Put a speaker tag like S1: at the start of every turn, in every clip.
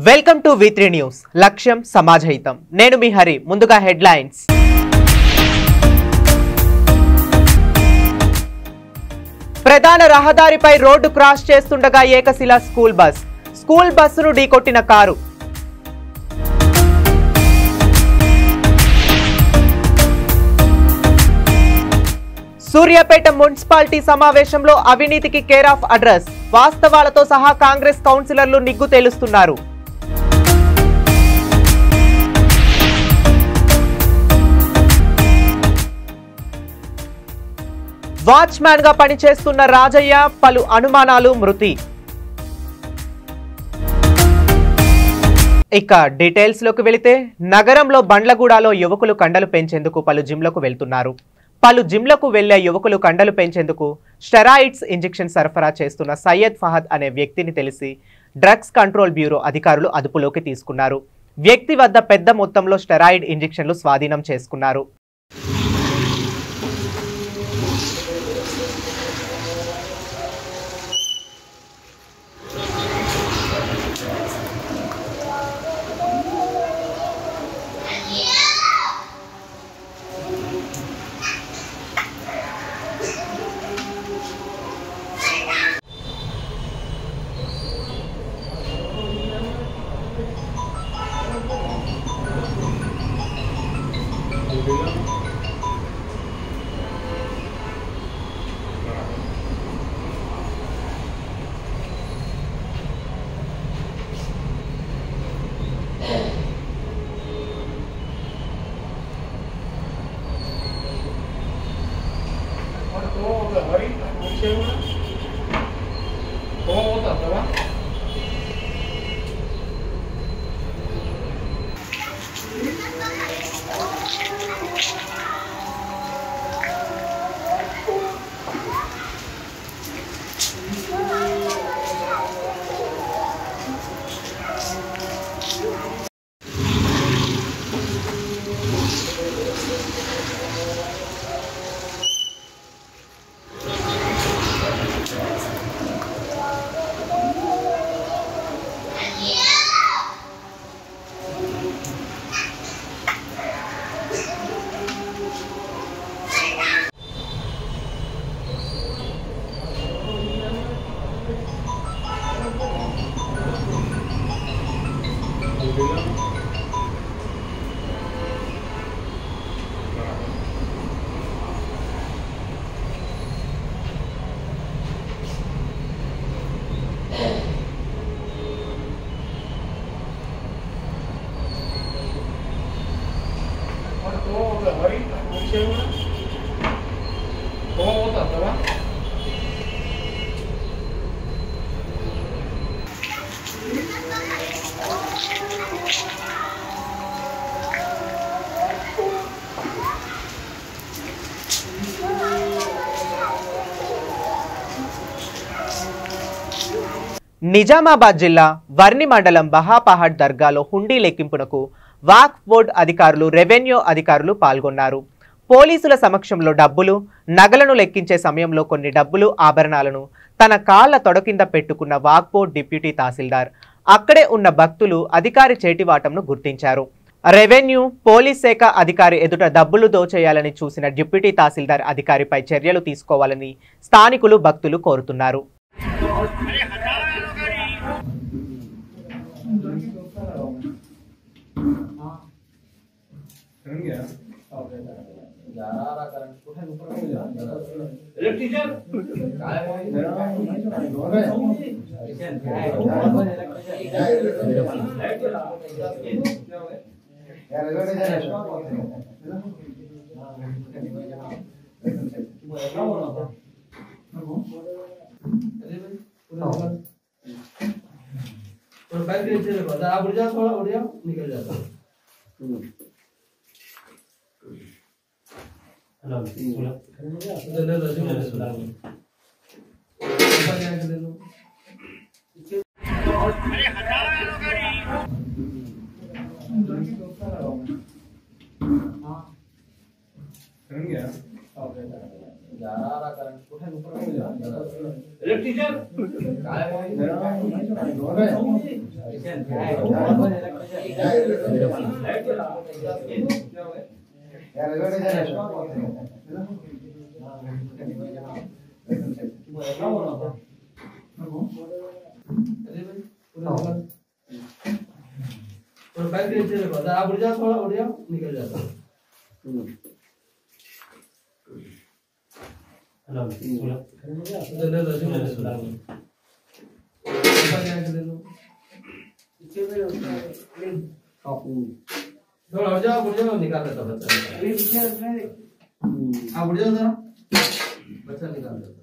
S1: Welcome to V3 news. లక్ష్యం సమాజహితం. నేను మీ హరి. ముందుగా హెడ్లైన్స్. ప్రధాన రహదారిపై రోడ్డు క్రాస్ చేస్తుండగా ఏకశిలా స్కూల్ బస్సును ఢీకొట్టిన కారు. సూర్యాపేట మున్సిపాలిటీ సమావేశంలో అవినీతికి కేర్ ఆఫ్ అడ్రస్. వాస్తవాలతో సహా కాంగ్రెస్ కౌన్సిలర్లు నిగ్గు తేలుస్తున్నారు. వాచ్మ్యాన్ గా పనిచేస్తున్న రాజయ్య పలు అనుమానాలు మృతి. ఇక డీటెయిల్స్ లోకి వెళితే నగరంలో బండ్లగూడలో యువకులు కండలు పెంచేందుకు పలు జిమ్లకు వెళ్తున్నారు. పలు జిమ్లకు వెళ్లే యువకులు కండలు పెంచేందుకు స్టెరాయిడ్స్ ఇంజెక్షన్ సరఫరా చేస్తున్న సయ్యద్ ఫహద్ అనే వ్యక్తిని తెలిసి డ్రగ్స్ కంట్రోల్ బ్యూరో అధికారులు అదుపులోకి తీసుకున్నారు. వ్యక్తి వద్ద పెద్ద మొత్తంలో స్టెరాయిడ్ ఇంజెక్షన్లు స్వాధీనం చేసుకున్నారు. నిజామాబాద్ జిల్లా వర్ని మండలం బహాపహాడ్ దర్గాలో హుండీ లెక్కింపునకు వాక్ఫ్ బోర్డు అధికారులు, రెవెన్యూ అధికారులు పాల్గొన్నారు. పోలీసుల సమక్షంలో డబ్బులు, నగలను లెక్కించే సమయంలో కొన్ని డబ్బులు, ఆభరణాలను తన కాళ్ల తొడ కింద పెట్టుకున్న వాక్ఫ్ బోర్డు డిప్యూటీ తహసీల్దార్ అక్కడే ఉన్న భక్తులు అధికారి చేటివాటంను గుర్తించారు. రెవెన్యూ, పోలీస్ శాఖ అధికారి ఎదుట డబ్బులు దోచేయాలని చూసిన డిప్యూటీ తహసీల్దార్ అధికారిపై చర్యలు తీసుకోవాలని స్థానికులు, భక్తులు కోరుతున్నారు.
S2: आप उड़ जाओ, थोड़ा उड़ जाओ, निकल जाता है। इलेक्ट्रिशियन काय आप उड़ जाओ, थोड़ा उड़ जाओ, निकल जाता है। थोड़ा उड़ जाओ, निकाल देता बच्चा। आप उड़ जाओ जरा, बच्चा निकाल देता।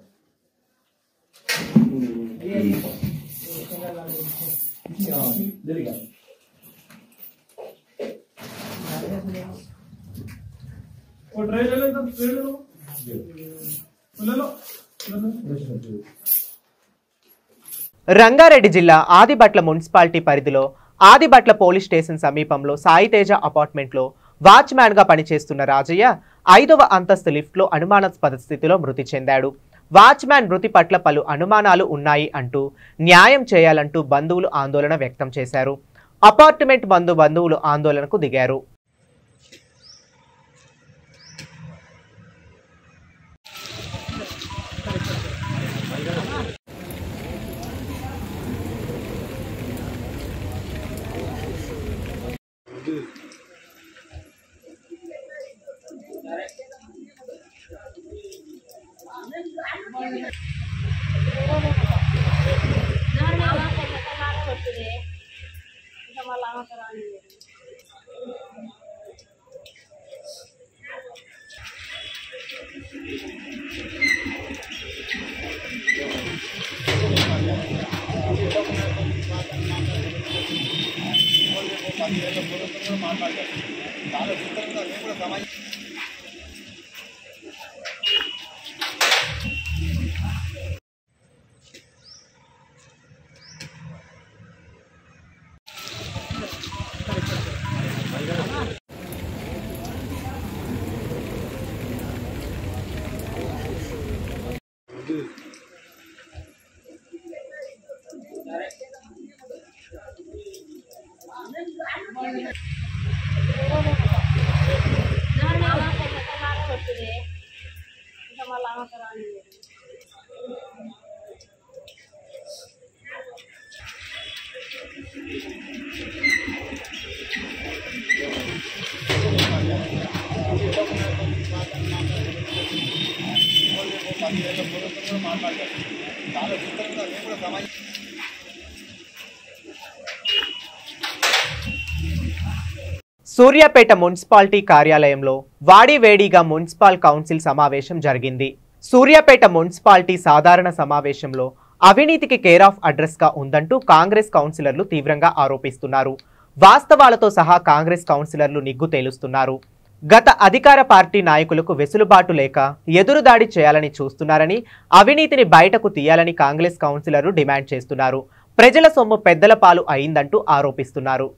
S1: రంగారెడ్డి జిల్లా ఆదిబట్ల మున్సిపాలిటీ పరిధిలో ఆదిబట్ల పోలీస్ స్టేషన్ సమీపంలో సాయితేజ అపార్ట్మెంట్లో వాచ్మ్యాన్ గా పనిచేస్తున్న రాజయ్య 5వ అంతస్తు లిఫ్ట్లో అనుమానాస్పద స్థితిలో మృతి చెందాడు. వాచ్మ్యాన్ మృతి పట్ల పలు అనుమానాలు ఉన్నాయి అంటూ న్యాయం చేయాలంటూ బంధువులు ఆందోళన వ్యక్తం చేశారు. అపార్ట్మెంట్ బంధువులు ఆందోళనకు దిగారు. సూర్యాపేట మున్సిపాలిటీ కార్యాలయంలో వాడివేడిగా మున్సిపల్ కౌన్సిల్ సమావేశం జరిగింది. సూర్యాపేట మున్సిపాలిటీ సాధారణ సమావేశంలో అవినీతికి కేర్ ఆఫ్ అడ్రస్ గా ఉందంటూ కాంగ్రెస్ కౌన్సిలర్లు తీవ్రంగా ఆరోపిస్తున్నారు. వాస్తవాలతో సహా కాంగ్రెస్ కౌన్సిలర్లు నిగ్గు తేలుస్తున్నారు. గత అధికార పార్టీ నాయకులకు వెసులుబాటు లేక ఎదురుదాడి చేయాలని చూస్తున్నారని, అవినీతిని బయటకు తీయాలని కాంగ్రెస్ కౌన్సిలర్లు డిమాండ్ చేస్తున్నారు. ప్రజల సొమ్ము పెద్దల పాలు అయిందంటూ ఆరోపిస్తున్నారు.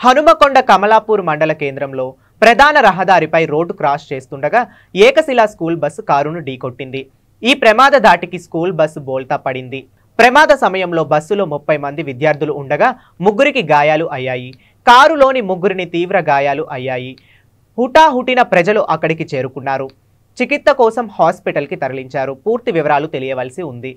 S1: హనుమకొండ కమలాపూర్ మండల కేంద్రంలో ప్రధాన రహదారిపై రోడ్డు క్రాస్ చేస్తుండగా ఏకశిలా స్కూల్ బస్సు కారును ఢీకొట్టింది. ఈ ప్రమాద దాటికి స్కూల్ బస్సు బోల్తా పడింది. ప్రమాద సమయంలో బస్సులో 30 మంది విద్యార్థులు ఉండగా 3కి గాయాలు అయ్యాయి. కారులోని 3ని తీవ్ర గాయాలు అయ్యాయి. హుటాహుటిన ప్రజలు అక్కడికి చేరుకున్నారు. చికిత్స కోసం హాస్పిటల్కి తరలించారు. పూర్తి వివరాలు తెలియవలసి ఉంది.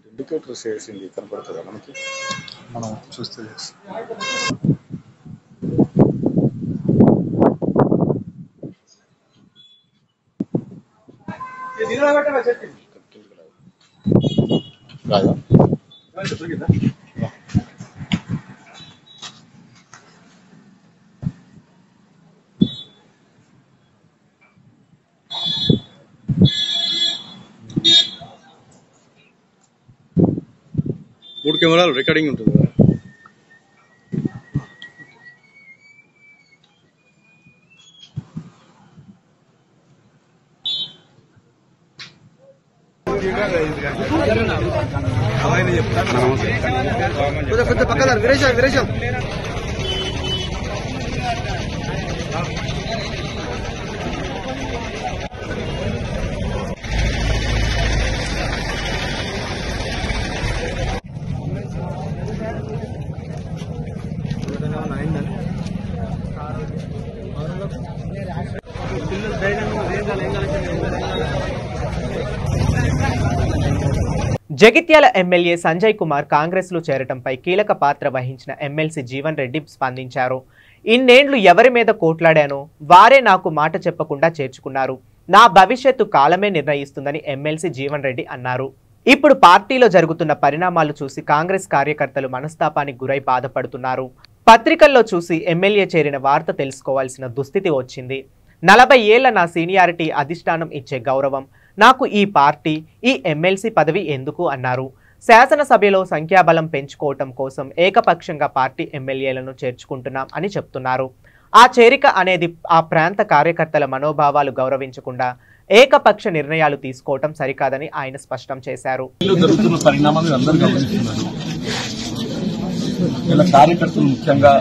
S3: ఇండికేటర్స్ వేసింది కనపడుతుందా మనకి? మనం చూస్తే రాదా? మూడు కెమెరాలు రికార్డింగ్ ఉంటుంది కదా. పక్కన విరేశం
S1: జగిత్యాల ఎమ్మెల్యే సంజయ్ కుమార్ కాంగ్రెస్ లో చేరటంపై కీలక పాత్ర వహించిన ఎమ్మెల్సీ జీవన్ రెడ్డి స్పందించారు. ఇన్నేండ్లు ఎవరి మీద కోట్లాడానో వారే నాకు మాట చెప్పకుండా చేర్చుకున్నారు. నా భవిష్యత్తు కాలమే నిర్ణయిస్తుందని ఎమ్మెల్సీ జీవన్ రెడ్డి అన్నారు. ఇప్పుడు పార్టీలో జరుగుతున్న పరిణామాలు చూసి కాంగ్రెస్ కార్యకర్తలు మనస్తాపానికి గురై బాధపడుతున్నారు. పత్రికల్లో చూసి ఎమ్మెల్యే చేరిన వార్త తెలుసుకోవాల్సిన దుస్థితి వచ్చింది. 40 ఏళ్ల నా సీనియారిటీ అధిష్టానం ఇచ్చే గౌరవం నాకు ఈ పార్టీ, ఈ ఎమ్మెల్సీ పదవి ఎందుకు అన్నారు. శాసనసభలో సంఖ్యాబలం పెంచుకోవటం కోసం ఏకపక్షంగా పార్టీ ఎమ్మెల్యేలను చేర్చుకుంటున్నాం అని చెప్తున్నారు. ఆ చేరిక అనేది ఆ ప్రాంత కార్యకర్తల మనోభావాలు గౌరవించకుండా ఏకపక్ష నిర్ణయాలు తీసుకోవటం సరికాదని ఆయన స్పష్టం చేశారు.
S4: కార్యకర్తలు ముఖ్యంగా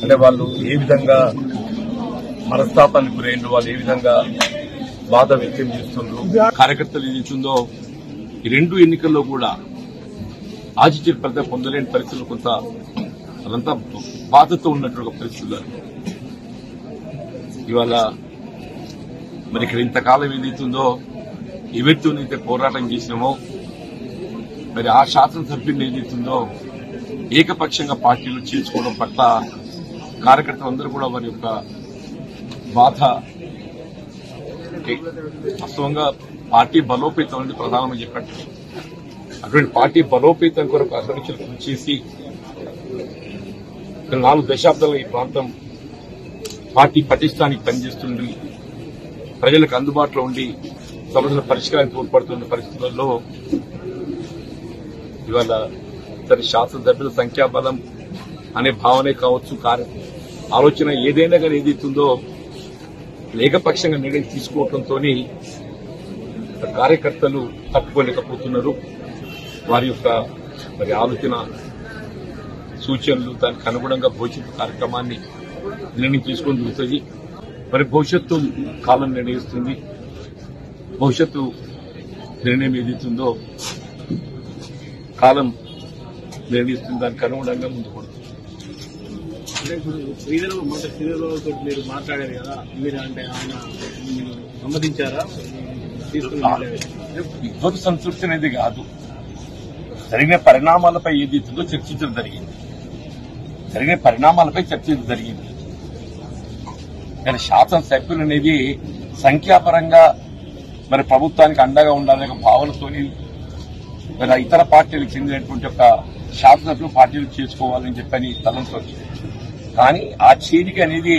S4: అంటే వాళ్ళు ఏ విధంగా మనస్తాపానికి గురైండ్రు, వాళ్ళు ఏ విధంగా బాధ వ్యక్తం చేస్తుండ్రు, కార్యకర్తలు ఏదైతుందో ఈ 2 ఎన్నికల్లో కూడా ఆచితూచి ఫలితం పొందలేని పరిస్థితులు, కొంత అదంతా బాధతో ఉన్నటువంటి పరిస్థితులు. ఇవాళ మరి ఇక్కడ ఇంతకాలం ఏదైతుందో ఎవరితోనైతే పోరాటం చేసినామో మరి ఆ శాసనసభ్యుని ఏదైతుందో ఏకపక్షంగా పార్టీలు చేర్చుకోవడం పట్ల కార్యకర్తలందరూ కూడా వారి యొక్క బాధ, వాస్తవంగా పార్టీ బలోపేతం అనేది ప్రధానమని చెప్పారు. అటువంటి పార్టీ బలోపేతం కొరకు అసలు చేసి 4 దశాబ్దాలుగా ఈ ప్రాంతం పార్టీ పటిష్టానికి పనిచేస్తుండి ప్రజలకు అందుబాటులో ఉండి సమస్యల పరిష్కారానికి తోడ్పడుతున్న పరిస్థితులలో ఇవాళ సరే శాసనసభ్యుల సంఖ్యాబలం అనే భావనే కావచ్చు, ఆలోచన ఏదైనా కానీ ఏదైతుందో ఏకపక్షంగా నిర్ణయం తీసుకోవడంతో కార్యకర్తలు తప్పుకోలేకపోతున్నారు. వారి యొక్క మరి ఆలోచన సూచనలు దానికి అనుగుణంగా భవిష్యత్తు కార్యక్రమాన్ని నిర్ణయం తీసుకొని చూస్తుంది. మరి భవిష్యత్తు కాలం నిర్ణయిస్తుంది. భవిష్యత్తు నిర్ణయం ఏదైతుందో కాలం నిర్ణయిస్తుంది, దానికి అనుగుణంగా ముందు పడుతుంది.
S5: మీరు మాట్లాడారు కదా, మీరు అంటే ఆయన సమ్మతించారా?
S4: విద్వత్ సంతృప్తి అనేది కాదు, జరిగిన పరిణామాలపై ఏదైతుందో చర్చించడం జరిగింది. కానీ శాసనసభ్యులు అనేది సంఖ్యాపరంగా మరి ప్రభుత్వానికి అండగా ఉండాలనే భావనతోని మరి ఇతర పార్టీలకు చెందినటువంటి ఒక శాసనసభ్యులు పార్టీలు చేసుకోవాలని చెప్పని తలంచవచ్చు. కానీ ఆ చేరిక అనేది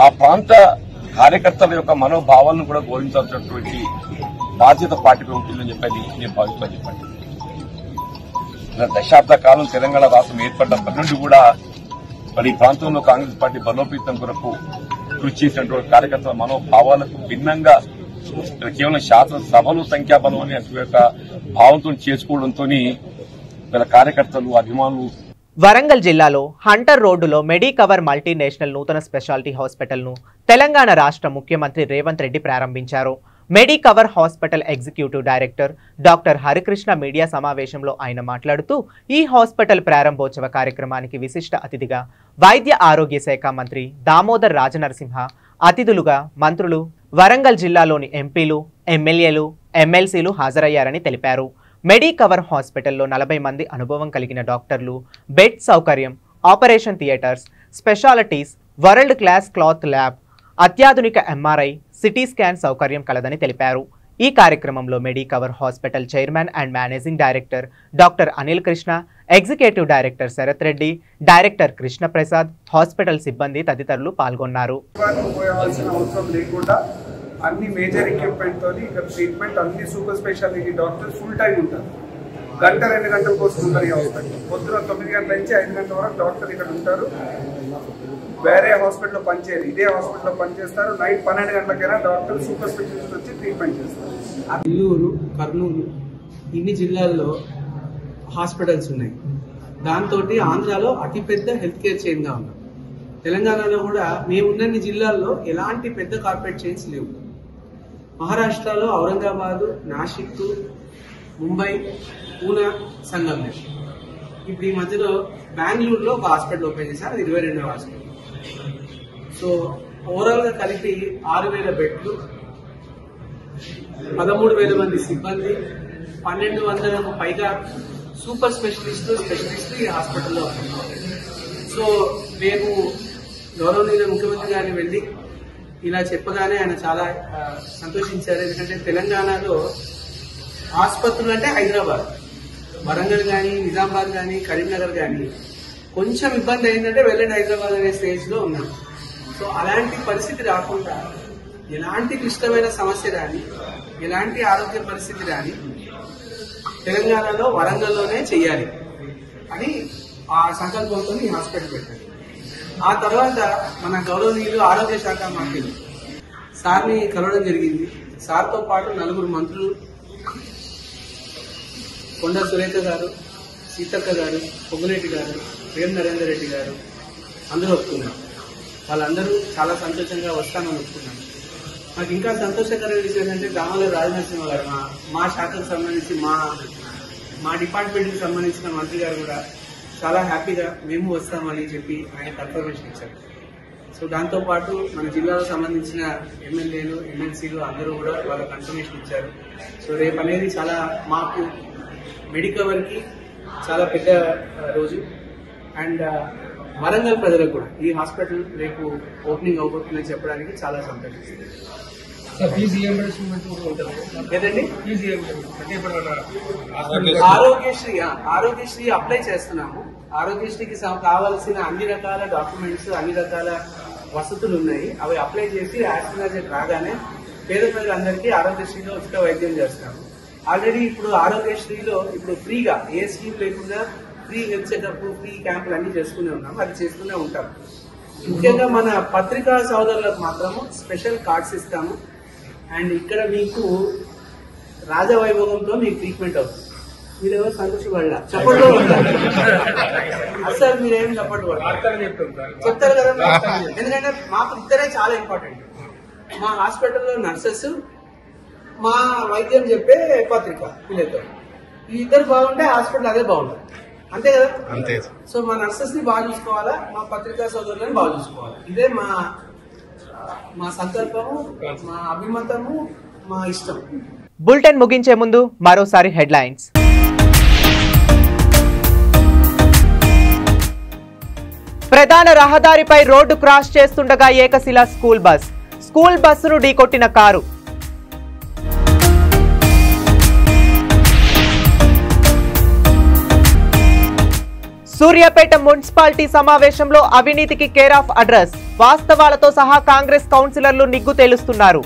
S4: ఆ ప్రాంత కార్యకర్తల యొక్క మనోభావాలను కూడా గౌరవించాల్సినటువంటి బాధ్యత పార్టీపై ఉంటుందని చెప్పని నేను భావిస్తాను. చెప్పండి, దశాబ్ద కాలం తెలంగాణ రాష్ట్రం ఏర్పడినప్పటి నుండి కూడా మరి ఈ ప్రాంతంలో కాంగ్రెస్ పార్టీ బలోపేతం కొరకు కృషి చేసినటువంటి కార్యకర్తల మనోభావాలకు భిన్నంగా కేవలం శాసనసభలు సంఖ్యాబలం అనే యొక్క భావంతో చేసుకోవడంతో వీళ్ళ కార్యకర్తలు అభిమానులు.
S1: వరంగల్ జిల్లాలో హంటర్ రోడ్డులో మెడికవర్ మల్టీనేషనల్ నూతన స్పెషాలిటీ హాస్పిటల్ను తెలంగాణ రాష్ట్ర ముఖ్యమంత్రి రేవంత్ రెడ్డి ప్రారంభించారు. Medicover hospital executive director doctor Harikrishna media సమావేశంలో ఆయన మాట్లాడుతూ ఈ హాస్పిటల్ ప్రారంభోత్సవ కార్యక్రమానికి విశిష్ట అతిథిగా వైద్య ఆరోగ్య శాఖ మంత్రి దామోదర్ రాజనరసింహ, అతిథులుగా మంత్రులు, వరంగల్ జిల్లాలోని ఎంపీలు, ఎమ్మెల్యేలు, ఎమ్మెల్సీలు హాజరయ్యారని తెలిపారు. మెడికవర్ హాస్పిటల్లో 40 మంది అనుభవం కలిగిన డాక్టర్లు, బెడ్ సౌకర్యం, operation theatres, specialities, world class cath lab, అత్యాధునిక ఎంఆర్ఐ, సిటీ స్కాన్ సౌకర్యం కలదని తెలిపారు. ఈ కార్యక్రమంలో Medicover hospital chairman and managing director doctor Anil Krishna, executive director Sharath Reddy, director Krishna Prasad, hospital సిబ్బంది తదితరులు పాల్గొన్నారు.
S6: అన్ని మేజర్ ఎక్విప్మెంట్ తోని ఇక్కడ ట్రీట్మెంట్ అన్ని super speciality doctors full time ఉంటారు. 1-2 గంటల కోసం ఉంటారు ఈ హాస్పిటల్. పొద్దున 9 గంటల నుంచి 5 గంటల వరకు డాక్టర్ ఇక్కడ ఉంటారు. వేరే హాస్పిటల్లో పనిచేయరు, ఇదే హాస్పిటల్లో పనిచేస్తారు. నైట్ 12 గంటలకైనా డాక్టర్ సూపర్ స్పెషలిస్ట్ వచ్చి ట్రీట్మెంట్ చేస్తారు.
S7: నెల్లూరు, కర్నూలు ఇన్ని జిల్లాల్లో హాస్పిటల్స్ ఉన్నాయి. దాంతో ఆంధ్రాలో అతిపెద్ద హెల్త్ కేర్ చైన్గా ఉన్నాం. తెలంగాణలో కూడా మేమున్నన్ని జిల్లాల్లో ఎలాంటి పెద్ద కార్పొరేట్ చైన్స్ లేవు. మహారాష్ట్రలో ఔరంగాబాదు, నాసిక్, ముంబై, పూనా, సంగంనేర్. ఇప్పుడు ఈ మధ్యలో బెంగళూరులో ఒక హాస్పిటల్ ఓపెన్ చేశారు, అది 22వ హాస్పిటల్. సో ఓవరాల్ గా కలిపి 6,000 బెడ్లు, 13,000 మంది సిబ్బంది, 1,200కు పైగా సూపర్ స్పెషలిస్టులు ఈ హాస్పిటల్లో ఉన్నారు. సో మేము గౌరవనీయ ముఖ్యమంత్రి గారిని వెళ్ళి ఇలా చెప్పగానే ఆయన చాలా సంతోషించారు. ఎందుకంటే తెలంగాణలో ఆసుపత్రులు అంటే హైదరాబాద్, వరంగల్ కానీ, నిజామాబాద్ కానీ, కరీంనగర్ కానీ కొంచెం ఇబ్బంది అయిందంటే వెళ్ళండి హైదరాబాద్ అనే స్టేజ్ లో ఉన్నాం. సో అలాంటి పరిస్థితి రాకుండా ఎలాంటి క్లిష్టమైన సమస్య రాని, ఎలాంటి ఆరోగ్య పరిస్థితి రాని తెలంగాణలో వరంగల్లోనే చెయ్యాలి అని ఆ సంకల్పంతో ఈ హాస్పిటల్ పెట్టారు. ఆ తర్వాత మన గౌరవనీయులు ఆరోగ్య శాఖ మంత్రులు సార్ని కలవడం జరిగింది. సార్తో పాటు 4 మంత్రులు, కొండ సురేఖ గారు, సీతక్క గారు, పొంగులేటి గారు, వేం నరేందర్ రెడ్డి గారు అందరూ ఒప్పుకున్నారు. వాళ్ళందరూ చాలా సంతోషంగా వస్తానని ఒప్పుకున్నారు. నాకు ఇంకా సంతోషకరమైన విషయం ఏంటంటే దామోదర్ రాజనరసింహ గారు, మా శాఖకు సంబంధించి మా డిపార్ట్మెంట్కి సంబంధించిన మంత్రి గారు కూడా చాలా హ్యాపీగా మేము వస్తామని చెప్పి ఆయన కన్ఫర్మేషన్ ఇచ్చారు. సో దాంతోపాటు మన జిల్లాలో సంబంధించిన ఎమ్మెల్యేలు, ఎమ్మెల్సీలు అందరూ కూడా వాళ్ళ కన్ఫర్మేషన్ ఇచ్చారు. సో రేపు అనేది చాలా మాకు మెడికవర్కి చాలా పెద్ద రోజు. అండ్ వరంగల్ ప్రజలకు కూడా ఈ హాస్పిటల్ రేపు ఓపెనింగ్ అవబోతుందని చెప్పడానికి చాలా సంతోషిస్తుంది. ఆరోగ్యశ్రీ అప్లై చేస్తున్నాము. ఆరోగ్యశ్రీకి కావాల్సిన అన్ని రకాల డాక్యుమెంట్స్, అన్ని రకాల వసతులు ఉన్నాయి. అవి అప్లై చేసి యాక్సిడెంట్ రాగానే పేద ప్రజలందరికీ ఆరోగ్యశ్రీలో ఉచిత వైద్యం చేస్తాము. ఆల్రెడీ ఇప్పుడు ఆరోగ్యశ్రీలో ఇప్పుడు ఫ్రీగా ఏ స్కీమ్ లేకుండా ఫ్రీ హెల్త్ చెకప్, ఫ్రీ క్యాంపులు అన్ని చేసుకునే ఉన్నాము. అది చేసుకునే ఉంటాము. ముఖ్యంగా మన పత్రికా సోదరులకు మాత్రము స్పెషల్ కార్డ్స్ ఇస్తాము. అండ్ ఇక్కడ మీకు రాజవైభవంతో మీకు ట్రీట్మెంట్ అవుతుంది. మీరు ఎవరు సంతోషపడాల చెప్పట్లో అసలు మీరేం చెప్పట్లేదు చెప్తారు కదా. ఎందుకంటే మాకు ఇద్దరే చాలా ఇంపార్టెంట్. మా హాస్పిటల్లో నర్సెస్, మా వైద్యం చెప్పే పత్రిక, వీళ్ళిద్దరు. ఈ ఇద్దరు బాగుంటే హాస్పిటల్ అదే బాగుంటుంది, అంతే కదా. సో మా నర్సెస్ ని బాగా చూసుకోవాలా, మా పత్రికా సోదరులను బాగా చూసుకోవాలి. ఇదే మా సంకల్పము, మా అభిమతము, మా ఇష్టం.
S1: బులెటిన్ ముగించే ముందు మరోసారి హెడ్లైన్స్. ప్రధాన రహదారిపై రోడ్డు క్రాస్ చేస్తుండగా ఏకశిల స్కూల్ బస్సును ఢీకొట్టిన కారు. సూర్యాపేట మున్సిపాలిటీ సమావేశంలో అవినీతికి కేర్ ఆఫ్ అడ్రస్. వాస్తవాలతో సహా కాంగ్రెస్ కౌన్సిలర్లు నిగ్గు తేలుస్తున్నారు.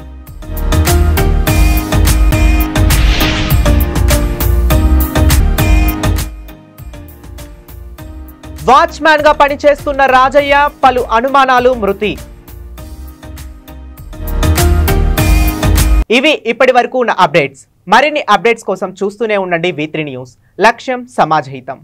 S1: వాచ్మ్యాన్ గా పనిచేస్తున్న రాజయ్య పలు అనుమానాలు మృతి. ఇవి ఇప్పటి వరకు ఉన్న అప్డేట్స్. మరిన్ని అప్డేట్స్ కోసం చూస్తూనే ఉండండి V3 న్యూస్. లక్ష్యం సమాజహితం.